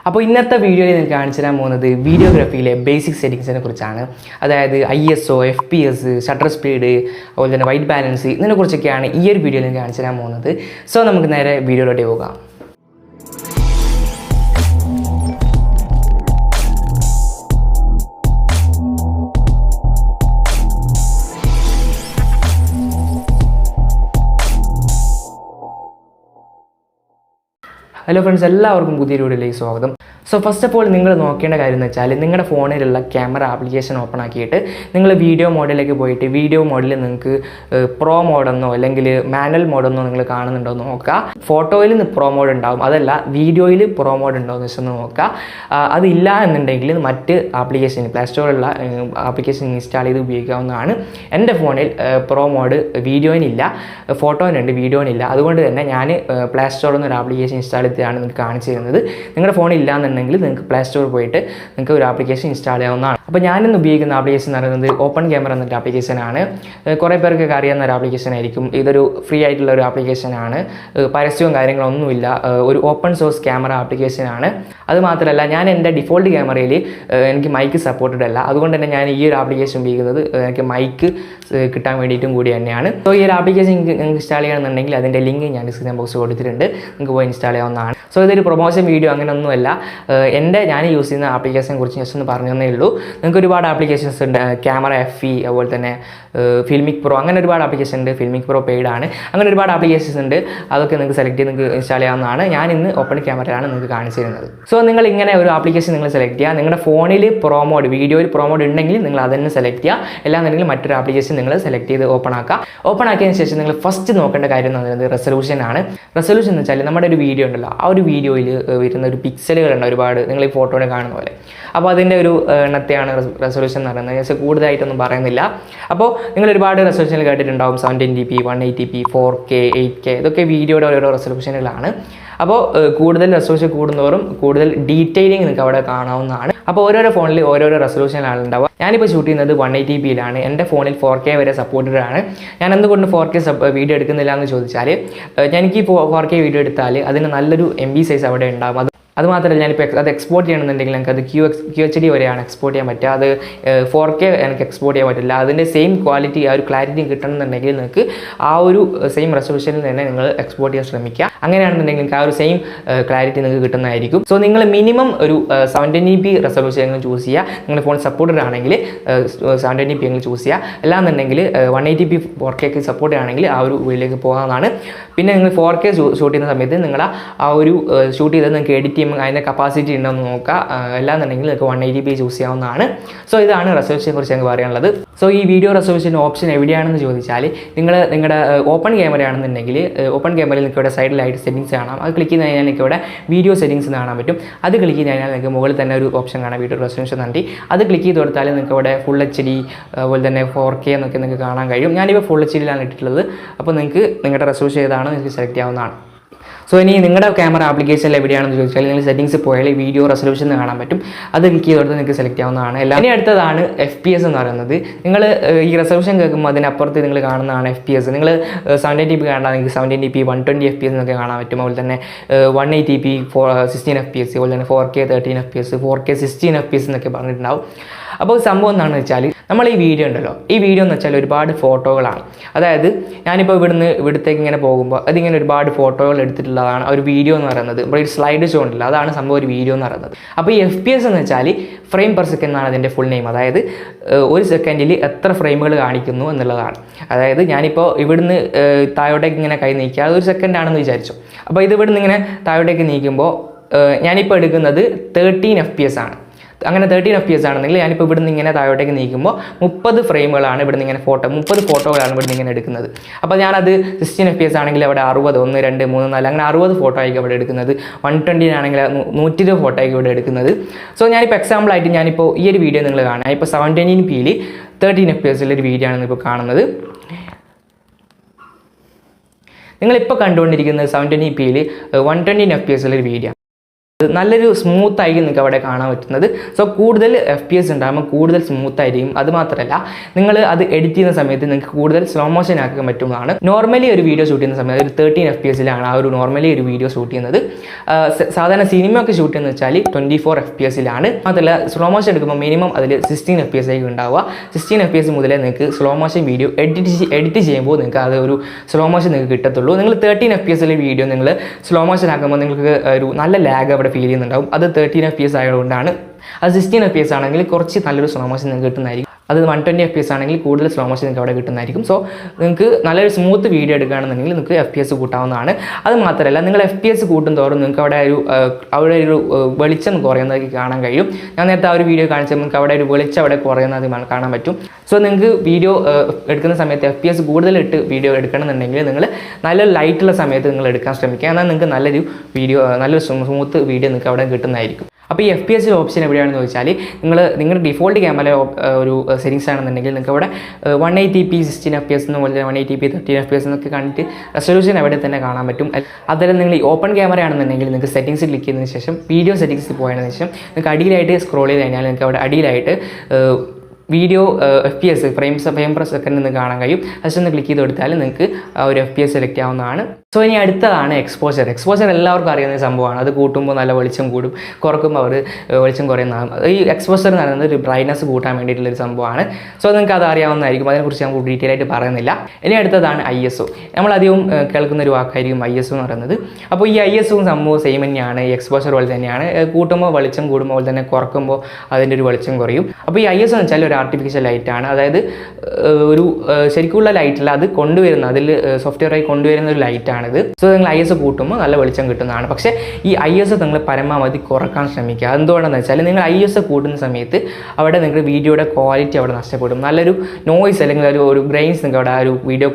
അപ്പോൾ ഇന്നത്തെ വീഡിയോയിൽ നിങ്ങൾക്ക് കാണിച്ചു തരാൻ പോകുന്നത് വീഡിയോഗ്രാഫിയിലെ ബേസിക് സെറ്റിങ്സിനെ കുറിച്ചാണ്. അതായത് ISO, FPS, ഷട്ടർ സ്പീഡ്, അതുപോലെ തന്നെ വൈറ്റ് ബാലൻസ്, ഇതിനെക്കുറിച്ചൊക്കെയാണ് ഈ ഒരു വീഡിയോയിൽ നിങ്ങൾക്ക് കാണിച്ചു തരാൻ പോകുന്നത്. സോ നമുക്ക് നേരെ വീഡിയോയിലോട്ട് പോകാം. ഹലോ ഫ്രണ്ട്സ്, എല്ലാവർക്കും പുതിയൊരു വീഡിയോയിലേക്ക് സ്വാഗതം. സോ ഫസ്റ്റ് ഓഫ് ഓൾ നിങ്ങൾ നോക്കേണ്ട കാര്യം എന്ന് വെച്ചാൽ നിങ്ങളുടെ ഫോണിലുള്ള ക്യാമറ ആപ്ലിക്കേഷൻ ഓപ്പൺ ആക്കിയിട്ട് നിങ്ങൾ വീഡിയോ മോഡിലേക്ക് പോയിട്ട് വീഡിയോ മോഡിൽ നിങ്ങൾക്ക് പ്രോ മോഡെന്നോ അല്ലെങ്കിൽ മാനുവൽ മോഡെന്നോ നിങ്ങൾ കാണുന്നുണ്ടോ എന്ന് നോക്കുക. ഫോട്ടോയിൽ പ്രോ മോഡ് ഉണ്ടാവും, അതല്ല വീഡിയോയിൽ പ്രോ മോഡ് ഉണ്ടോ എന്ന് വെച്ചൊന്ന് നോക്കുക. അതില്ല എന്നുണ്ടെങ്കിൽ മറ്റ് ആപ്ലിക്കേഷൻ പ്ലേ സ്റ്റോറിലുള്ള ആപ്ലിക്കേഷൻ ഇൻസ്റ്റാൾ ചെയ്ത് ഉപയോഗിക്കാവുന്നതാണ്. എൻ്റെ ഫോണിൽ പ്രോ മോഡ് വീഡിയോയിനില്ല, ഫോട്ടോയിനുണ്ട്, വീഡിയോയിനില്ല. അതുകൊണ്ട് തന്നെ ഞാൻ പ്ലേ സ്റ്റോറിൽ നിന്ന് ഒരു ആപ്ലിക്കേഷൻ ഇൻസ്റ്റാൾ ചെയ്തിട്ടാണ് നിങ്ങൾക്ക് കാണിച്ചു തരുന്നത്. നിങ്ങളുടെ ഫോണിൽ ഇല്ലാന്നുണ്ടെങ്കിൽ നിങ്ങൾക്ക് പ്ലേ സ്റ്റോറിൽ പോയിട്ട് നിങ്ങൾക്ക് ഒരു ആപ്ലിക്കേഷൻ ഇൻസ്റ്റാൾ ചെയ്യാവുന്നതാണ്. അപ്പോൾ ഞാനിന്ന് ഉപയോഗിക്കുന്ന ആപ്ലിക്കേഷൻ എന്ന് പറയുന്നത് ഓപ്പൺ ക്യാമറ എന്നൊരു ആപ്ലിക്കേഷനാണ്. കുറേ പേർക്കൊക്കെ അറിയാവുന്ന ഒരു ആപ്ലിക്കേഷൻ ആയിരിക്കും. ഇതൊരു ഫ്രീ ആയിട്ടുള്ള ഒരു ആപ്ലിക്കേഷനാണ്, പരസ്യവും കാര്യങ്ങളൊന്നുമില്ല. ഒരു ഓപ്പൺ സോഴ്സ് ക്യാമറ ആപ്ലിക്കേഷനാണ്. അതുമാത്രമല്ല, ഞാൻ എൻ്റെ ഡിഫോൾട്ട് ക്യാമറയിൽ എനിക്ക് മൈക്ക് സപ്പോർട്ടഡ് അല്ല. അതുകൊണ്ട് തന്നെ ഞാൻ ഈ ഒരു ആപ്ലിക്കേഷൻ ഉപയോഗിക്കുന്നത് എനിക്ക് മൈക്ക് കിട്ടാൻ വേണ്ടിയിട്ടും കൂടി തന്നെയാണ്. സോ ഈ ഒരു ആപ്ലിക്കേഷൻ നിങ്ങൾക്ക് ഇൻസ്റ്റാൾ ചെയ്യണമെന്നുണ്ടെങ്കിൽ അതിൻ്റെ ലിങ്ക് ഞാൻ ഡിസ്ക്രിപ്ഷൻ ബോക്സ് കൊടുത്തിട്ടുണ്ട്, നിങ്ങൾക്ക് പോയി ഇൻസ്റ്റാൾ ചെയ്യാവുന്നതാണ്. സോ ഇതൊരു പ്രൊമോഷൻ വീഡിയോ അങ്ങനെയൊന്നുമല്ല. ഞാൻ യൂസ് ചെയ്യുന്ന ആപ്ലിക്കേഷനെ കുറിച്ച് ജസ്റ്റ് ഒന്ന് പറഞ്ഞു തന്നേ ഉള്ളൂ. നിങ്ങൾക്ക് ഒരുപാട് ആപ്ലിക്കേഷൻസ് ഉണ്ട്, ക്യാമറ FE, അതുപോലെ തന്നെ ഫിൽമിക് പ്രോ, അങ്ങനെ ഒരുപാട് ആപ്ലിക്കേഷൻ ഉണ്ട്. ഫിൽമിക് പ്രോ പെയ്ഡ് ആണ്. അങ്ങനെ ഒരുപാട് ആപ്ലിക്കേഷൻസ് ഉണ്ട്. അതൊക്കെ നിങ്ങൾക്ക് സെലക്ട് ചെയ്ത് നിങ്ങൾക്ക് ഇൻസ്റ്റാൾ ചെയ്യാവുന്നതാണ്. ഞാൻ ഇന്ന് ഓപ്പൺ ക്യാമറയാണ് നിങ്ങൾക്ക് കാണിച്ചു തരുന്നത്. സോ നിങ്ങൾ ഇങ്ങനെ ഒരു ആപ്ലിക്കേഷൻ നിങ്ങൾ സെലക്ട് ചെയ്യുക. നിങ്ങളുടെ ഫോണിൽ പ്രോ മോഡ്, വീഡിയോയിൽ പ്രോ മോഡ് ഉണ്ടെങ്കിൽ നിങ്ങൾ അതന്നെ സെലക്ട് ചെയ്യുക. അല്ലാന്നുണ്ടെങ്കിൽ മറ്റൊരു ആപ്ലിക്കേഷൻ നിങ്ങൾ സെലക്ട് ചെയ്ത് ഓപ്പൺ ആക്കുക. ഓപ്പൺ ആക്കിയതിന് ശേഷം നിങ്ങൾ ഫസ്റ്റ് നോക്കേണ്ട കാര്യം എന്ന് പറയുന്നത് റെസൊല്യൂഷൻ ആണ്. റെസൊല്യൂഷൻ എന്ന് വെച്ചാൽ നമ്മുടെ ഒരു വീഡിയോ ഉണ്ടല്ലോ, ആ ഒരു വീഡിയോയിൽ വരുന്ന ഒരു പിക്സലുകളുണ്ട് ഒരുപാട്, നിങ്ങൾ ഈ ഫോട്ടോയിൽ കാണുന്ന പോലെ. അപ്പോൾ അതിൻ്റെ ഒരു എണ്ണത്തെയാണ് റെസൊല്യൂഷൻ എന്ന് പറയുന്നത്. പക്ഷേ കൂടുതലായിട്ടൊന്നും പറയുന്നില്ല. അപ്പോൾ നിങ്ങൾ ഒരുപാട് റെസൊല്യൂഷനിൽ കേട്ടിട്ടുണ്ടാവും. 720p, 180p, 4K, 8K, ഇതൊക്കെ വീഡിയോയുടെ ഓരോ റെസൊല്യൂഷനുകളാണ്. അപ്പോൾ കൂടുതൽ റെസൊല്യൂഷൻ കൂടുന്നവരും കൂടുതൽ ഡീറ്റെയിലിംഗ് നിങ്ങൾക്ക് അവിടെ കാണാവുന്നതാണ്. അപ്പോൾ ഓരോരോ ഫോണിൽ ഓരോരോ റെസൊല്യൂഷനാണ് ഉണ്ടാവുക. ഞാനിപ്പോൾ ഷൂട്ട് ചെയ്യുന്നത് 180pയിലാണ്. എൻ്റെ ഫോണിൽ 4K വരെ സപ്പോർട്ടഡ് ആണ്. ഞാൻ എന്തുകൊണ്ട് 4K വീഡിയോ എടുക്കുന്നില്ല എന്ന് ചോദിച്ചാൽ, എനിക്ക് 4K വീഡിയോ എടുത്താൽ അതിന് നല്ലൊരു MB സൈസ് അവിടെ ഉണ്ടാകും. അതുമാത്രമല്ല, ഞാനിപ്പോൾ അത് എക്സ്പോർട്ട് ചെയ്യണമെന്നുണ്ടെങ്കിൽ എനിക്ക് അത് QHD വരെയാണ് എക്സ്പോർട്ട് ചെയ്യാൻ പറ്റുക. അത് 4K എനിക്ക് എക്സ്പോർട്ട് ചെയ്യാൻ പറ്റില്ല. അതിൻ്റെ സെയിം ക്വാളിറ്റി, ആ ഒരു ക്ലാരിറ്റി കിട്ടണമെന്നുണ്ടെങ്കിൽ നിങ്ങൾക്ക് ആ ഒരു സെയിം റെസൊല്യൂഷനിൽ തന്നെ നിങ്ങൾ എക്സ്പോർട്ട് ചെയ്യാൻ ശ്രമിക്കുക. അങ്ങനെയാണെന്നുണ്ടെങ്കിൽ നിങ്ങൾക്ക് ആ ഒരു സെയിം ക്ലാരിറ്റി നിങ്ങൾക്ക് കിട്ടുന്നതായിരിക്കും. സോ നിങ്ങൾ മിനിമം ഒരു 720p റെസൊല്യൂഷൻ നിങ്ങൾ ചൂസ് ചെയ്യുക. നിങ്ങളുടെ ഫോൺ സപ്പോർട്ടഡ് ആണെങ്കിൽ 720p നിങ്ങൾ ചൂസ് ചെയ്യുക. അല്ലാന്നുണ്ടെങ്കിൽ 180p 4K സപ്പോർട്ട് ആണെങ്കിൽ ആ ഒരു വീഡിയോയിലേക്ക് പോകാവുന്നതാണ്. പിന്നെ നിങ്ങൾ 4K ഷൂട്ട് ചെയ്യുന്ന സമയത്ത് നിങ്ങൾ ആ ഒരു ഷൂട്ട് ചെയ്തത് നിങ്ങൾക്ക് എഡിറ്റ് അതിൻ്റെ കപ്പാസിറ്റി ഉണ്ടോയെന്ന് നോക്കുക. അല്ലാന്നുണ്ടെങ്കിൽ നിങ്ങൾക്ക് 180p ചൂസ് ചെയ്യാവുന്നതാണ്. സോ ഇതാണ് റെസൊല്യൂഷനെ കുറിച്ച് ഞങ്ങൾക്ക് പറയാനുള്ളത്. സോ ഈ വീഡിയോ റെസൊല്യൂഷൻ ഓപ്ഷൻ എവിടെയാണെന്ന് ചോദിച്ചാൽ, നിങ്ങളുടെ ഓപ്പൺ ക്യാമറ ആണെന്നുണ്ടെങ്കിൽ ഓപ്പൺ ക്യാമറയിൽ നിങ്ങൾക്ക് ഇവിടെ സൈഡിലായിട്ട് സെറ്റിംഗ്സ് കാണാം. അത് ക്ലിക്ക് ചെയ്ത് കഴിഞ്ഞാൽ നിങ്ങൾക്ക് ഇവിടെ വീഡിയോ സെറ്റിംഗ്സ് കാണാൻ പറ്റും. അത് ക്ലിക്ക് ചെയ്ത് കഴിഞ്ഞാൽ നിങ്ങൾക്ക് മുകളിൽ തന്നെ ഒരു ഓപ്ഷൻ കാണാം, വീഡിയോ റെസൊല്യൂഷൻ നടത്തി. അത് ക്ലിക്ക് ചെയ്ത് കൊടുത്താൽ നിങ്ങൾക്ക് ഇവിടെ ഫുൾ HD, അതുപോലെ തന്നെ 4K എന്നൊക്കെ നിങ്ങൾക്ക് കാണാൻ കഴിയും. ഞാനിപ്പോൾ ഫുൾ HDയിലാണ് ഇട്ടിട്ടുള്ളത്. അപ്പോൾ നിങ്ങൾക്ക് നിങ്ങളുടെ റെസൊല്യൂഷൻ ഏതാണോ നിങ്ങൾക്ക് സെലക്ട് ചെയ്യാവുന്നതാണ്. സോ ഇനി നിങ്ങളുടെ ക്യാമറ ആപ്ലിക്കേഷനിൽ എവിടെയാണെന്ന് ചോദിച്ചാൽ നിങ്ങൾ സെറ്റിംഗ്സ് പോയാൽ വീഡിയോ റെസൊല്യൂഷൻ കാണാൻ പറ്റും. അത് ക്ലിക്ക് ചെയ്ത് നിങ്ങൾക്ക് സെലക്ട് ചെയ്യാവുന്നതാണ്. ഇനി അടുത്തതാണ് FPS എന്ന് പറയുന്നത്. നിങ്ങൾ ഈ റെസൊല്യൂഷൻ കേൾക്കുമ്പോൾ അതിനപ്പുറത്ത് നിങ്ങൾ കാണുന്നതാണ് FPS. നിങ്ങൾ 720p കാണാമെങ്കിൽ 720p, 120 FPS എന്നൊക്കെ കാണാൻ പറ്റും. അതുപോലെ തന്നെ 180p 16 FPS, അതുപോലെ തന്നെ 4K 13 FPS, 4K 16 FPS എന്നൊക്കെ പറഞ്ഞിട്ടുണ്ടാവും. അപ്പോൾ സംഭവം എന്താണെന്ന് വെച്ചാൽ, നമ്മൾ ഈ വീഡിയോ ഉണ്ടല്ലോ, ഈ വീഡിയോ എന്ന് വെച്ചാൽ ഒരുപാട് ഫോട്ടോകളാണ്. അതായത് ഞാനിപ്പോൾ ഇവിടത്തേക്ക് ഇങ്ങനെ പോകുമ്പോൾ അതിങ്ങനെ ഒരുപാട് ഫോട്ടോകൾ എടുത്തിട്ടുള്ളതാണ് ഒരു വീഡിയോ എന്ന് പറയുന്നത്. ഇപ്പോൾ ഒരു സ്ലൈഡ് ഷോ ഉണ്ടല്ലോ, അതാണ് സംഭവം ഒരു വീഡിയോ എന്ന് പറയുന്നത്. അപ്പോൾ ഈ FPS എന്ന് വെച്ചാൽ ഫ്രെയിം പെർ സെക്കൻഡ് എന്നാണ് അതിൻ്റെ ഫുൾ നെയിം. അതായത് ഒരു സെക്കൻഡിൽ എത്ര ഫ്രെയിമുകൾ കാണിക്കുന്നു എന്നുള്ളതാണ്. അതായത് ഞാനിപ്പോൾ ഇവിടുന്ന് താഴോട്ടേക്ക് ഇങ്ങനെ കൈ നീക്കുക, അതൊരു സെക്കൻഡാണെന്ന് വിചാരിച്ചു. അപ്പോൾ ഇത് ഇവിടുന്ന് ഇങ്ങനെ താഴോട്ടേക്ക് നീക്കുമ്പോൾ ഞാനിപ്പോൾ എടുക്കുന്നത് 13 FPS ആണ്. അങ്ങനെ 13 FPS ആണെന്നെങ്കിൽ ഞാനിപ്പോൾ ഇവിടുന്ന് ഇങ്ങനെ താഴോട്ടേക്ക് നീക്കുമ്പോൾ 30 ഫ്രെയിമുകളാണ് ഇവിടുന്ന് ഇങ്ങനെ 30 ഫോട്ടോകളാണ് ഇവിടുന്ന് ഇങ്ങനെ എടുക്കുന്നത്. അപ്പോൾ ഞാനത് 16 FPS ആണെങ്കിൽ അവിടെ 60, 1, 2, 3, 4 അങ്ങനെ 60 ഫോട്ടോ ആയിരിക്കും അവിടെ എടുക്കുന്നത്. 120 ആണെങ്കിൽ 120 ഫോട്ടോ ആയിരിക്കും ഇവിടെ എടുക്കുന്നത്. സോ ഞാനിപ്പോൾ എക്സാമ്പിളായിട്ട് ഞാനിപ്പോൾ ഈ ഒരു വീഡിയോ നിങ്ങൾ കാണാം. ഇപ്പോൾ 720pയിൽ 13 FPS'ലൊരു വീഡിയോ ആണ് ഇപ്പോൾ കാണുന്നത്. നിങ്ങളിപ്പോൾ കണ്ടുകൊണ്ടിരിക്കുന്നത് 720pയിൽ 120 FPS'ലൊരു വീഡിയോ. നല്ലൊരു സ്മൂത്ത് ആയിരിക്കും നിങ്ങൾക്ക് അവിടെ കാണാൻ പറ്റുന്നത്. സോ കൂടുതൽ FPS ഉണ്ടാകുമ്പോൾ കൂടുതൽ സ്മൂത്ത് ആയിരിക്കും. അതുമാത്രമല്ല നിങ്ങൾ അത് എഡിറ്റ് ചെയ്യുന്ന സമയത്ത് നിങ്ങൾക്ക് കൂടുതൽ സ്ലോ മോഷൻ ആക്കാൻ പറ്റുന്നതാണ്. നോർമലി ഒരു വീഡിയോ ഷൂട്ട് ചെയ്യുന്ന സമയത്ത് ഒരു 13 FPS-ലാണ് ആ ഒരു നോർമലി ഒരു വീഡിയോ ഷൂട്ട് ചെയ്യുന്നത്. സാധാരണ സിനിമയൊക്കെ ഷൂട്ട് ചെയ്യുന്നത് വെച്ചാൽ 24 FPS-ലാണ്. മാത്രമല്ല സ്ലോ മോഷൻ എടുക്കുമ്പോൾ മിനിമം അതിൽ 16 FPS ആയിരിക്കും ഉണ്ടാവുക. 16 FPS മുതലേ നിങ്ങൾക്ക് സ്ലോ മോഷൻ വീഡിയോ എഡിറ്റ് ചെയ്യുമ്പോൾ നിങ്ങൾക്ക് അത് ഒരു സ്ലോ മോഷൻ നിങ്ങൾക്ക് കിട്ടത്തുള്ളൂ. നിങ്ങൾ 13 FPS-ലെ വീഡിയോ നിങ്ങൾ സ്ലോ മോഷൻ ആക്കുമ്പോൾ നിങ്ങൾക്ക് ഒരു നല്ല ലാഗ് അവിടെ ഫീൽ ചെയ്യുന്നുണ്ടാവും. അത് 13 FPS ആയതുകൊണ്ടാണ്. അത് 16 FPS ആണെങ്കിൽ കുറച്ച് നല്ലൊരു സ്ലോ മോഷൻ നിങ്ങൾക്ക് കിട്ടുന്നതായിരിക്കും. അത് 120 FPS ആണെങ്കിൽ കൂടുതൽ സ്ലോ മോഷൻ നിങ്ങൾക്ക് അവിടെ കിട്ടുന്നതായിരിക്കും. സോ നിങ്ങൾക്ക് നല്ലൊരു സ്മൂത്ത് വീഡിയോ എടുക്കുകയാണെന്നുണ്ടെങ്കിൽ നിങ്ങൾക്ക് FPS കൂട്ടാവുന്നതാണ്. അത് മാത്രമല്ല നിങ്ങൾ FPS കൂട്ടും തോറും നിങ്ങൾക്ക് അവിടെ ഒരു വെളിച്ചം കുറയുന്നതൊക്കെ കാണാൻ കഴിയും. ഞാൻ നേരത്തെ ആ ഒരു വീഡിയോ കാണിച്ചപ്പോൾ നിങ്ങൾക്ക് അവിടെ ഒരു വെളിച്ചം അവിടെ കുറയുന്നത് കാണാൻ പറ്റും. സോ നിങ്ങൾക്ക് വീഡിയോ എടുക്കുന്ന സമയത്ത് FPS കൂടുതലിട്ട് വീഡിയോ എടുക്കണമെന്നുണ്ടെങ്കിൽ നിങ്ങൾ നല്ലൊരു ലൈറ്റുള്ള സമയത്ത് നിങ്ങൾ എടുക്കാൻ ശ്രമിക്കുക. എന്നാൽ നിങ്ങൾക്ക് നല്ലൊരു സ്മൂത്ത് വീഡിയോ നിങ്ങൾക്ക് അവിടെ കിട്ടുന്നതായിരിക്കും. അപ്പോൾ ഈ FPS ഓപ്ഷൻ എവിടെയാണെന്ന് ചോദിച്ചാൽ നിങ്ങളുടെ ഡിഫോൾട്ട് ക്യാമറ ഒരു സെറ്റിംഗ്സ് ആണെന്നുണ്ടെങ്കിൽ നിങ്ങൾക്ക് അവിടെ 180p 16 FPS എന്നുപോലെ 180p 13 FPS എന്നൊക്കെ കണ്ടിട്ട് റെസൊല്യൂഷൻ അവിടെ തന്നെ കാണാൻ പറ്റും. അതുപോലെ നിങ്ങൾ ഈ ഓപ്പൺ ക്യാമറ ആണെന്നുണ്ടെങ്കിൽ നിങ്ങൾക്ക് സെറ്റിംഗ്സ് ക്ലിക്ക് ചെയ്തതിന് ശേഷം വീഡിയോ സെറ്റിംഗ്സിൽ പോയതിനു ശേഷം നിങ്ങൾക്ക് അടിയിലായിട്ട് സ്ക്രോൾ ചെയ്ത് കഴിഞ്ഞാൽ നിങ്ങൾക്ക് അവിടെ അടിയിലായിട്ട് video FPS frame per second നിങ്ങൾക്ക് കാണാൻ കഴിയും. അതൊന്ന് ക്ലിക്ക് ചെയ്ത് കൊടുത്താൽ നിങ്ങൾക്ക് ആ ഒരു FPS സെലക്ട് ആവുന്നതാണ്. സോ ഇനി അടുത്തതാണ് എക്സ്പോഷർ. എല്ലാവർക്കും അറിയുന്ന സംഭവമാണ്. അത് കൂട്ടുമ്പോൾ നല്ല വെളിച്ചം കൂടും, കുറക്കുമ്പോൾ അവർ വെളിച്ചം കുറയുന്നതാണ്. ഈ എക്സ്പോഷർ എന്ന് പറയുന്നത് ഒരു ബ്രൈറ്റ്നസ് കൂട്ടാൻ വേണ്ടിയിട്ടുള്ളൊരു സംഭവമാണ്. സോ നിങ്ങൾക്ക് അത് അറിയാവുന്നതായിരിക്കും. അതിനെക്കുറിച്ച് ഞാൻ ഡീറ്റെയിൽ ആയിട്ട് പറയുന്നില്ല. ഇനി അടുത്തതാണ് ISO. നമ്മളധികവും കേൾക്കുന്ന ഒരു വാക്കായിരിക്കും ISO എന്ന് പറയുന്നത്. അപ്പോൾ ഈ ISO സംഭവം സെയിം തന്നെയാണ്. ഈ എക്സ്പോഷർ പോലെ തന്നെയാണ്. കൂട്ടുമ്പോൾ വെളിച്ചം കൂടുമ്പോൾ തന്നെ കുറക്കുമ്പോൾ അതിൻ്റെ ഒരു വെളിച്ചം കുറയും. അപ്പോൾ ഈ ISO എന്ന് വെച്ചാൽ ഒരു ആർട്ടിഫിഷ്യൽ ലൈറ്റാണ്. അതായത് ഒരു ശരിക്കുള്ള ലൈറ്റല്ല, അത് അതിൽ സോഫ്റ്റ്വെയറായി കൊണ്ടുവരുന്ന ഒരു ലൈറ്റാണിത്. സോ നിങ്ങൾ ISO കൂട്ടുമ്പോൾ നല്ല വെളിച്ചം കിട്ടുന്നതാണ്. പക്ഷേ ഈ ISO നിങ്ങൾ പരമാവധി കുറക്കാൻ ശ്രമിക്കുക. എന്തുകൊണ്ടാണെന്ന് വെച്ചാൽ നിങ്ങൾ ISO കൂട്ടുന്ന സമയത്ത് അവിടെ നിങ്ങൾക്ക് വീഡിയോയുടെ ക്വാളിറ്റി അവിടെ നഷ്ടപ്പെടും. നല്ലൊരു നോയ്സ് അല്ലെങ്കിൽ ഒരു ഗ്രെയിൻസ് നിങ്ങൾക്ക് അവിടെ ആ ഒരു വീഡിയോ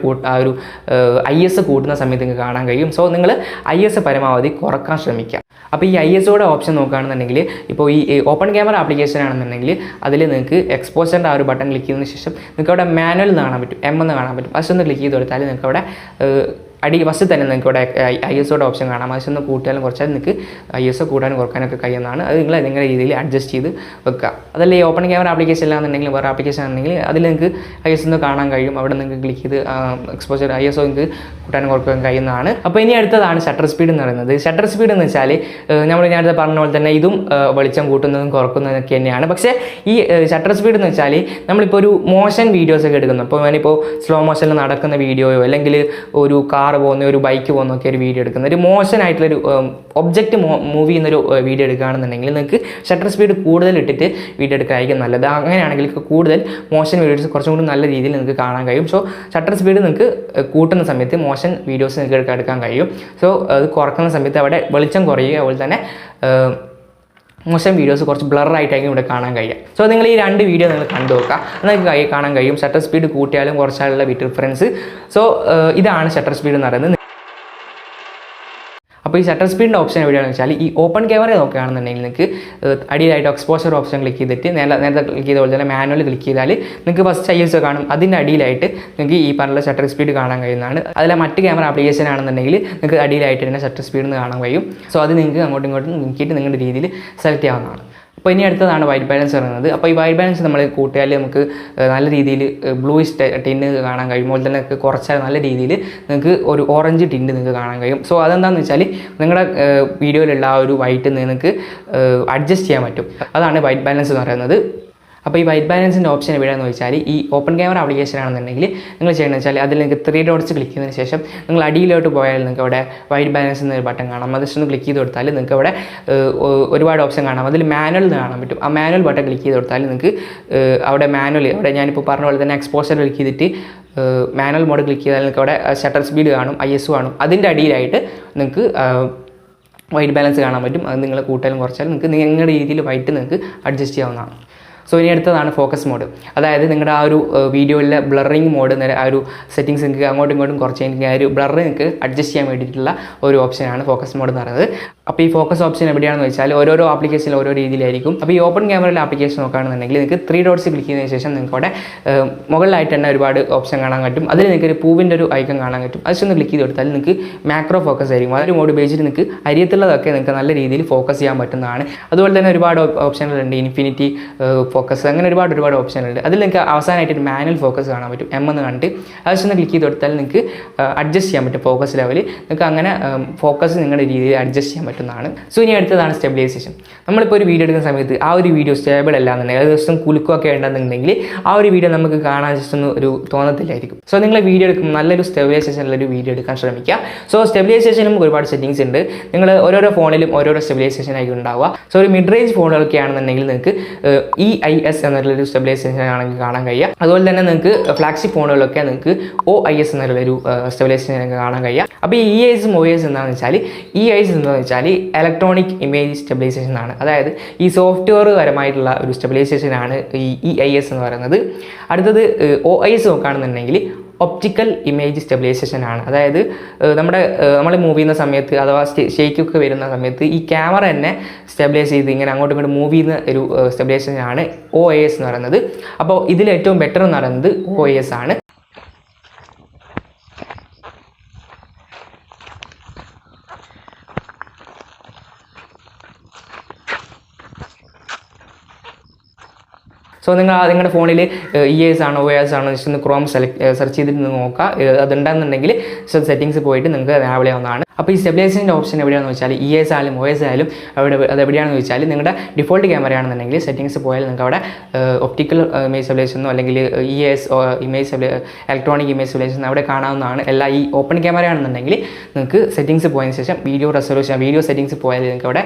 ISO കൂട്ടുന്ന സമയത്ത് നിങ്ങൾക്ക് കാണാൻ കഴിയും. സോ നിങ്ങൾ ISO പരമാവധി കുറക്കാൻ ശ്രമിക്കുക. അപ്പോൾ ഈ ISOയുടെ ഓപ്ഷൻ നോക്കുകയാണെന്നുണ്ടെങ്കിൽ ഇപ്പോൾ ഈ ഓപ്പൺ ക്യാമറ ആപ്ലിക്കേഷൻ ആണെന്നുണ്ടെങ്കിൽ അതിൽ നിങ്ങൾക്ക് എക്സ്പോഷറിൻ്റെ ആ ഒരു ബട്ടൺ ക്ലിക്ക് ചെയ്തതിന് ശേഷം നിങ്ങൾക്ക് അവിടെ മാനുവൽ എന്ന് കാണാൻ പറ്റും, M എന്ന് കാണാൻ പറ്റും. അതൊന്ന് ക്ലിക്ക് ചെയ്ത് കൊടുത്താൽ നിങ്ങൾക്ക് അവിടെ ഫസ്റ്റ് തന്നെ നിങ്ങൾക്ക് ഇവിടെ ISOയുടെ ഓപ്ഷൻ കാണാം. അതൊന്ന് കൂട്ടിയാലും കുറച്ചാൽ നിങ്ങൾക്ക് ISO കൂട്ടാനും കുറക്കാനൊക്കെ കഴിയുന്നതാണ്. അത് നിങ്ങളുടെ രീതിയിൽ അഡ്ജസ്റ്റ് ചെയ്ത് വെക്കുക. അതല്ല ഈ ഓപ്പൺ ക്യാമറ ആപ്ലിക്കേഷൻ അല്ലാന്നുണ്ടെങ്കിൽ വേറെ ആപ്ലിക്കേഷൻ ആണെങ്കിൽ അതിൽ നിങ്ങൾക്ക് ISO കാണാൻ കഴിയും. അവിടെ നിങ്ങൾക്ക് ക്ലിക്ക് ചെയ്ത് എക്സ്പോഷർ ISO നിങ്ങൾക്ക് കൂട്ടാനും കുറക്കാൻ കഴിയുന്നതാണ്. അപ്പോൾ ഇനി അടുത്തതാണ് ഷട്ടർ സ്പീഡ് എന്ന് പറയുന്നത്. ഷട്ടർ സ്പീഡ് എന്ന് വെച്ചാൽ നമ്മൾ നേരത്തെ പറഞ്ഞ പോലെ തന്നെ ഇതും വെളിച്ചം കൂട്ടുന്നതും കുറക്കുന്നതൊക്കെ തന്നെയാണ്. പക്ഷേ ഈ ഷട്ടർ സ്പീഡ് എന്ന് വെച്ചാൽ നമ്മളിപ്പോൾ ഒരു മോഷൻ വീഡിയോസൊക്കെ എടുക്കുന്നു. അപ്പോൾ ഞാനിപ്പോൾ സ്ലോ മോഷനിൽ നടക്കുന്ന വീഡിയോയോ അല്ലെങ്കിൽ ഒരു കാർ പോകുന്ന ഒരു ബൈക്ക് പോകുന്നൊക്കെ ഒരു വീഡിയോ എടുക്കുന്ന ഒരു മോഷൻ ആയിട്ടുള്ളൊരു ഒബ്ജക്റ്റ് മൂവ് ചെയ്യുന്നൊരു വീഡിയോ എടുക്കുകയാണെന്നുണ്ടെങ്കിൽ നിങ്ങൾക്ക് ഷട്ടർ സ്പീഡ് കൂടുതൽ ഇട്ടിട്ട് വീഡിയോ എടുക്കാനായിരിക്കും നല്ലത്. അങ്ങനെയാണെങ്കിൽ കൂടുതൽ മോഷൻ വീഡിയോസ് കുറച്ചും കൂടി നല്ല രീതിയിൽ നിങ്ങൾക്ക് കാണാൻ കഴിയും. സോ ഷട്ടർ സ്പീഡ് നിങ്ങൾക്ക് കൂട്ടുന്ന സമയത്ത് മോഷൻ വീഡിയോസ് നിങ്ങൾക്ക് എടുക്കാൻ കഴിയും. സോ അത് കുറക്കുന്ന സമയത്ത് അവിടെ വെളിച്ചം കുറയുക, അതുപോലെ തന്നെ മോശം വീഡിയോസ് കുറച്ച് ബ്ലറായിട്ടായിരിക്കും ഇവിടെ കാണാൻ കഴിയുക. സോ നിങ്ങൾ ഈ രണ്ട് വീഡിയോ നിങ്ങൾ കണ്ടു നോക്കുക, നിങ്ങൾക്ക് കാണാൻ കഴിയും ഷട്ടർ സ്പീഡ് കൂട്ടിയാലും കുറച്ചാലുള്ള ഡിഫറൻസ്. സോ ഇതാണ് ഷട്ടർ സ്പീഡ് എന്ന് പറയുന്നത്. അപ്പോൾ ഈ ഷട്ടർ സ്പീഡിൻ്റെ ഓപ്ഷൻ എവിടെയാണെന്ന് വെച്ചാൽ ഈ ഓപ്പൺ ക്യാമറ നോക്കുകയാണെന്നുണ്ടെങ്കിൽ നിങ്ങൾക്ക് അടിയിലായിട്ട് എക്സ്പോഷർ ഓപ്ഷൻ ക്ലിക്ക് ചെയ്തിട്ട് നേരത്തെ ക്ലിക്ക് ചെയ്ത പോലെ തന്നെ മാനുവൽ ക്ലിക്ക് ചെയ്താൽ നിങ്ങൾക്ക് ഫസ്റ്റ് ISO കാണും. അതിൻ്റെ അടിയിലായിട്ട് നിങ്ങൾക്ക് ഈ പറഞ്ഞ ഷട്ടർ സ്പീഡ് കാണാൻ കഴിയുന്നതാണ്. അതിലെ മറ്റ് ക്യാമറ ആപ്ലിക്കേഷൻ ആണെന്നുണ്ടെങ്കിൽ നിങ്ങൾക്ക് അടിയിലായിട്ട് തന്നെ ഷട്ടർ സ്പീഡ് എന്ന് കാണാൻ കഴിയും. സോ അത് നിങ്ങൾക്ക് അങ്ങോട്ടും ഇങ്ങോട്ടും നോക്കിയിട്ട് നിങ്ങളുടെ രീതിയിൽ സെലക്ട് ചെയ്യാവുന്നതാണ്. അപ്പോൾ ഇനി അടുത്തതാണ് വൈറ്റ് ബാലൻസ് പറയുന്നത്. അപ്പോൾ ഈ വൈറ്റ് ബാലൻസ് നമ്മൾ കൂട്ടിയാൽ നമുക്ക് നല്ല രീതിയിൽ ബ്ലൂയിഷ് ടിൻറ്റ് കാണാൻ കഴിയും. അതുപോലെ തന്നെ കുറച്ചാൽ നല്ല രീതിയിൽ നിങ്ങൾക്ക് ഒരു ഓറഞ്ച് ടിൻറ്റ് നിങ്ങൾക്ക് കാണാൻ കഴിയും. സോ അതെന്താണെന്ന് വെച്ചാൽ നിങ്ങളുടെ വീഡിയോയിലുള്ള ആ ഒരു വൈറ്റ് നിങ്ങൾക്ക് അഡ്ജസ്റ്റ് ചെയ്യാൻ പറ്റും. അതാണ് വൈറ്റ് ബാലൻസ് എന്ന് പറയുന്നത്. അപ്പോൾ ഈ വൈറ്റ് ബാലൻസിൻ്റെ ഓപ്ഷൻ എവിടെയാണെന്ന് വെച്ചാൽ ഈ ഓപ്പൺ ക്യാമറ ആപ്ലിക്കേഷൻ ആണെന്നുണ്ടെങ്കിൽ നിങ്ങൾ ചെയ്യണമെന്ന് വെച്ചാൽ അതിൽ നിങ്ങൾക്ക് 3 ഡോട്ട്സ് ക്ലിക്ക് ചെയ്തതിന് ശേഷം നിങ്ങൾ അടിയിലോട്ട് പോയാൽ നിങ്ങൾക്ക് അവിടെ വൈറ്റ് ബാലൻസ് എന്നൊരു ബട്ടൺ കാണാം. അത് ഒന്ന് ക്ലിക്ക് ചെയ്ത് കൊടുത്താൽ നിങ്ങൾക്ക് അവിടെ ഒരുപാട് ഓപ്ഷൻ കാണാം. അതിൽ മാനുവൽ എന്ന് കാണാൻ പറ്റും. ആ മാനുവൽ ബട്ടൺ ക്ലിക്ക് ചെയ്ത് കൊടുത്താൽ നിങ്ങൾക്ക് അവിടെ അവിടെ ഞാനിപ്പോൾ പറഞ്ഞ പോലെ തന്നെ എക്സ്പോഷർ ക്ലിക്ക് ചെയ്തിട്ട് മാനുവൽ മോഡ് ക്ലിക്ക് ചെയ്താൽ നിങ്ങൾക്ക് അവിടെ ഷട്ടർ സ്പീഡ് കാണും, ISO കാണും. അതിൻ്റെ അടിയിലായിട്ട് നിങ്ങൾക്ക് വൈറ്റ് ബാലൻസ് കാണാൻ പറ്റും. അത് നിങ്ങൾ കൂട്ടാലും കുറച്ചാലും നിങ്ങൾക്ക് നിങ്ങളുടെ രീതിയിൽ വൈറ്റ് നിങ്ങൾക്ക് അഡ്ജസ്റ്റ് ചെയ്യാവുന്നതാണ്. സോ ഇനി അടുത്തതാണ് ഫോക്കസ് മോഡ്. അതായത് നിങ്ങളുടെ ആ ഒരു വീഡിയോയിലെ ബ്ലറിങ് മോഡ് ആ ഒരു സെറ്റിങ്സ് നിങ്ങൾക്ക് അങ്ങോട്ടും ഇങ്ങോട്ടും കുറച്ച് കഴിഞ്ഞാൽ ആ ഒരു ബ്ലർ നിങ്ങൾക്ക് അഡ്ജസ്റ്റ് ചെയ്യാൻ വേണ്ടിയിട്ടുള്ള ഒരു ഓപ്ഷനാണ് ഫോക്കസ് മോഡ് എന്ന് പറയുന്നത്. അപ്പോൾ ഈ ഫോക്കസ് ഓപ്ഷൻ എവിടെയാണെന്ന് വെച്ചാൽ ഓരോരോ ആപ്ലിക്കേഷനിൽ ഓരോ രീതിയിലായിരിക്കും. അപ്പോൾ ഈ ഓപ്പൺ ക്യാമറയിലെ ആപ്ലിക്കേഷൻ നോക്കുകയാണെന്നുണ്ടെങ്കിൽ നിങ്ങൾക്ക് 3 ഡോട്ട്സ് ക്ലിക്ക് ചെയ്തതിന് ശേഷം നിങ്ങൾക്ക് അവിടെ മുകളിലായിട്ട് തന്നെ ഒരുപാട് ഓപ്ഷൻ കാണാൻ പറ്റും. അതിൽ നിങ്ങൾക്ക് ഒരു പൂവിൻ്റെ ഒരു ഐക്കൺ കാണാൻ പറ്റും. അതിലൊന്ന് ക്ലിക്ക് ചെയ്ത് കൊടുത്താൽ നിങ്ങൾക്ക് മാക്രോ ഫോക്കസ് ആയിരിക്കും. ആ ഒരു മോഡ് ഉപയോഗിച്ചിട്ട് നിങ്ങൾക്ക് അരിയത്തുള്ളതൊക്കെ നിങ്ങൾക്ക് നല്ല രീതിയിൽ ഫോക്കസ് ചെയ്യാൻ പറ്റുന്നതാണ്. അതുപോലെ തന്നെ ഒരുപാട് ഓപ്ഷനുകളുണ്ട്. ഇൻഫിനിറ്റി ഫോക്കസ്, അങ്ങനെ ഒരുപാട് ഓപ്ഷനുണ്ട്. അതിൽ നിങ്ങൾക്ക് അവസാനമായിട്ട് ഒരു മാനുവൽ ഫോക്കസ് കാണാൻ പറ്റും, എന്ന് കണ്ടിട്ട് അതിലൊന്ന് ക്ലിക്ക് ചെയ്ത് കൊടുത്താൽ നിങ്ങൾക്ക് അഡ്ജസ്റ്റ് ചെയ്യാൻ പറ്റും ഫോക്കസ് ലെവൽ. നിങ്ങൾക്ക് അങ്ങനെ ഫോക്കസ് നിങ്ങളുടെ രീതിയിൽ അഡ്ജസ്റ്റ് ചെയ്യാൻ പറ്റുന്നതാണ്. സോ ഇനി അടുത്തതാണ് സ്റ്റെബിലൈസേഷൻ. നമ്മളിപ്പോൾ ഒരു വീഡിയോ എടുക്കുന്ന സമയത്ത് ആ ഒരു വീഡിയോ സ്റ്റേബിൾ അല്ല എന്നുണ്ടെങ്കിൽ, അത് ദിവസം കുലുക്കൊക്കെ ഉണ്ടെന്നുണ്ടെങ്കിൽ ആ ഒരു വീഡിയോ നമുക്ക് കാണാൻ ജസ്റ്റ് ഒന്ന് ഒരു തോന്നത്തില്ലായിരിക്കും. സോ നിങ്ങൾ വീഡിയോ എടുക്കുമ്പോൾ നല്ലൊരു സ്റ്റെബിലൈസേഷനിലൊരു വീഡിയോ എടുക്കാൻ ശ്രമിക്കുക. സോ സ്റ്റെബിലൈസേഷനും ഒരുപാട് സെറ്റിംഗ്സ് ഉണ്ട്. നിങ്ങൾ ഓരോരോ ഫോണിലും ഓരോരോ സ്റ്റെബിലൈസേഷൻ ആയിരിക്കും ഉണ്ടാവുക. സോ ഒരു മിഡ് റേഞ്ച് ഫോണുകളൊക്കെ ആണെന്നുണ്ടെങ്കിൽ നിങ്ങൾക്ക് EIS എന്നുള്ളൊരു സ്റ്റെബിലൈസേഷൻ ആണെങ്കിൽ കാണാൻ കഴിയുക. അതുപോലെ തന്നെ നിങ്ങൾക്ക് ഫ്ലാഗ്ഷിപ്പ് ഫോണുകളൊക്കെ നിങ്ങൾക്ക് OIS എന്നുള്ളൊരു സ്റ്റെബിലൈസേഷൻ കാണാൻ കഴിയുക. അപ്പോൾ ഈ EISും OIS എന്താണെന്ന് വെച്ചാൽ, EIS എന്താണെന്ന് വെച്ചാൽ ഇലക്ട്രോണിക് ഇമേജ് സ്റ്റെബിലൈസേഷൻ ആണ്. അതായത് ഈ സോഫ്റ്റ്വെയർ പരമായിട്ടുള്ള ഒരു സ്റ്റെബിലൈസേഷനാണ് ഈ EIS എന്ന് പറയുന്നത്. അടുത്തത് OIS നോക്കുകയാണെന്നുണ്ടെങ്കിൽ ഒപ്റ്റിക്കൽ ഇമേജ് സ്റ്റെബിലൈസേഷൻ ആണ്. അതായത് നമ്മൾ മൂവ് ചെയ്യുന്ന സമയത്ത് അഥവാ ഷേക്കൊക്കെ വരുന്ന സമയത്ത് ഈ ക്യാമറ തന്നെ സ്റ്റെബിലൈസ് ചെയ്ത് ഇങ്ങനെ അങ്ങോട്ടും ഇങ്ങോട്ട് മൂവ് ചെയ്യുന്ന ഒരു സ്റ്റെബിലൈസേഷൻ ആണ് OIS എന്ന് പറയുന്നത്. അപ്പോൾ ഇതിൽ ഏറ്റവും ബെറ്റർ എന്ന് പറയുന്നത് OIS ആണ്. സോ നിങ്ങളുടെ ഫോണിൽ EIS ആണോ OIS ആണോ ജസ്റ്റ് ഒന്ന് ക്രോം സെർച്ച് ചെയ്തിട്ട് നോക്കുക. അതുണ്ടെന്നുണ്ടെങ്കിൽ സെറ്റിംഗ്സ് പോയിട്ട് നിങ്ങൾക്ക് എനാബിൾ ചെയ്യാവുന്നതാണ്. അപ്പോൾ ഈ സ്റ്റെബിലൈസേഷൻ്റെ ഓപ്ഷൻ എവിടെയാണെന്ന് വെച്ചാൽ EIS ആയാലും OIS ആയാലും അത് എവിടെയാണെന്ന് വെച്ചാൽ നിങ്ങളുടെ ഡിഫോൾട്ട് ക്യാമറയാണെന്നുണ്ടെങ്കിൽ സെറ്റിംഗ്സ് പോയാൽ നിങ്ങൾക്ക് അവിടെ ഒപ്റ്റിക്കൽ ഇമേജ് സ്റ്റെബിലൈസേഷനോ അല്ലെങ്കിൽ EIS ഇലക്ട്രോണിക് ഇമേജ് സ്റ്റെബിലൈസേഷൻ അവിടെ കാണാവുന്നതാണ്. എല്ലാ ഈ ഓപ്പൺ ക്യാമറയാണെന്നുണ്ടെങ്കിൽ നിങ്ങൾക്ക് സെറ്റിംഗ്സ് പോയതിന് ശേഷം വീഡിയോ സെറ്റിംഗ്സ് പോയാൽ നിങ്ങൾക്ക് അവിടെ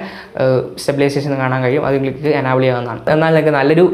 സ്റ്റെബിലൈസേഷൻ കാണാൻ കഴിയും. അത് നിങ്ങൾക്ക് എനാബിൾ ചെയ്യാവുന്നതാണ്. എന്നാൽ നിങ്ങൾക്ക് നല്ലൊരു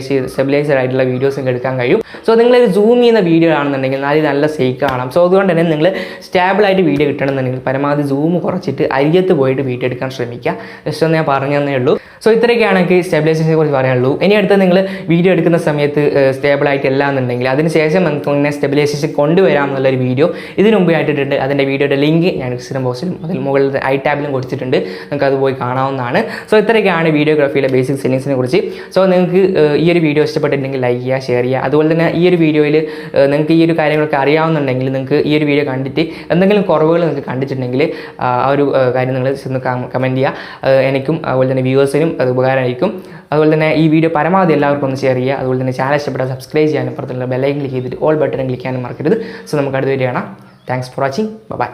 സ്റ്റെബിലൈസർ ആയിട്ടുള്ള വീഡിയോസ് എടുക്കാൻ കഴിയും. സോ നിങ്ങളൊരു സൂം ചെയ്യുന്ന വീഡിയോ ആണെന്നുണ്ടെങ്കിൽ നല്ല സേക്ക് കാണാം. സോ അതുകൊണ്ട് തന്നെ നിങ്ങൾ സ്റ്റേബിളായിട്ട് വീഡിയോ കിട്ടണമെന്നുണ്ടെങ്കിൽ പരമാവധി സൂം കുറച്ചിട്ട് അരിയത്ത് പോയിട്ട് വീഡിയോ എടുക്കാൻ ശ്രമിക്കുക. ജസ്റ്റ് ഒന്ന് ഞാൻ പറഞ്ഞു തന്നേ ഉള്ളൂ. സോ ഇത്രയൊക്കെയാണ് എനിക്ക് സ്റ്റെബിലൈസേഷനെ കുറിച്ച് പറയാനുള്ളൂ. ഇനി അടുത്ത് നിങ്ങൾ വീഡിയോ എടുക്കുന്ന സമയത്ത് സ്റ്റേബിളായിട്ടില്ല എന്നുണ്ടെങ്കിൽ അതിനുശേഷം നമുക്ക് ഇങ്ങനെ സ്റ്റെബിലൈസേഷൻ കൊണ്ടുവരാം എന്നുള്ളൊരു വീഡിയോ ഇതിന് മുമ്പ് ആയിട്ടിട്ടുണ്ട്. അതിൻ്റെ വീഡിയോയുടെ ലിങ്ക് ഞാൻ ഡിസ്ക്രിപ്ഷൻ ബോക്സിലും അതിൽ മുകളിൽ ടാബിലും കൊടുത്തിട്ടുണ്ട്. നിങ്ങൾക്ക് അത് പോയി കാണാവുന്നതാണ്. സോ ഇത്രയൊക്കെയാണ് വീഡിയോഗ്രാഫിയിലെ ബേസിക് സെറ്റിംഗ്സിനെ കുറിച്ച്. സോ നിങ്ങൾക്ക് ഈ ഒരു വീഡിയോ ഇഷ്ടപ്പെട്ടിട്ടുണ്ടെങ്കിൽ ലൈക്ക് ചെയ്യുക, ഷെയർ ചെയ്യുക. അതുപോലെ തന്നെ ഈ ഒരു വീഡിയോയിൽ നിങ്ങൾക്ക് ഈ ഒരു കാര്യങ്ങളൊക്കെ അറിയാവുന്നുണ്ടെങ്കിൽ നിങ്ങൾക്ക് ഈ ഒരു വീഡിയോ കണ്ടിട്ട് എന്തെങ്കിലും കുറവുകൾ നിങ്ങൾക്ക് കണ്ടിട്ടുണ്ടെങ്കിൽ ആ ഒരു കാര്യം നിങ്ങൾ ഒന്ന് കമൻറ്റ് ചെയ്യുക. എനിക്കും അതുപോലെ തന്നെ വ്യൂവേഴ്സിനും അത് ഉപകാരമായിരിക്കും. അതുപോലെ തന്നെ ഈ വീഡിയോ പരമാവധി എല്ലാവർക്കും ഒന്ന് ഷെയർ ചെയ്യുക. അതുപോലെ തന്നെ ചാനൽ ഇഷ്ടപ്പെട്ടാൽ സബ്സ്ക്രൈബ് ചെയ്യാനും പുറത്തുള്ള ബെല്ലൈക്കൻ ക്ലിക്ക് ചെയ്തിട്ട് ഓൾ ബട്ടൺ ക്ലിക്ക് ചെയ്യാനും മറക്കരുത്. സോ നമുക്ക് അടുത്ത വീഡിയോ കാണാം. Thanks for watching. ബൈ.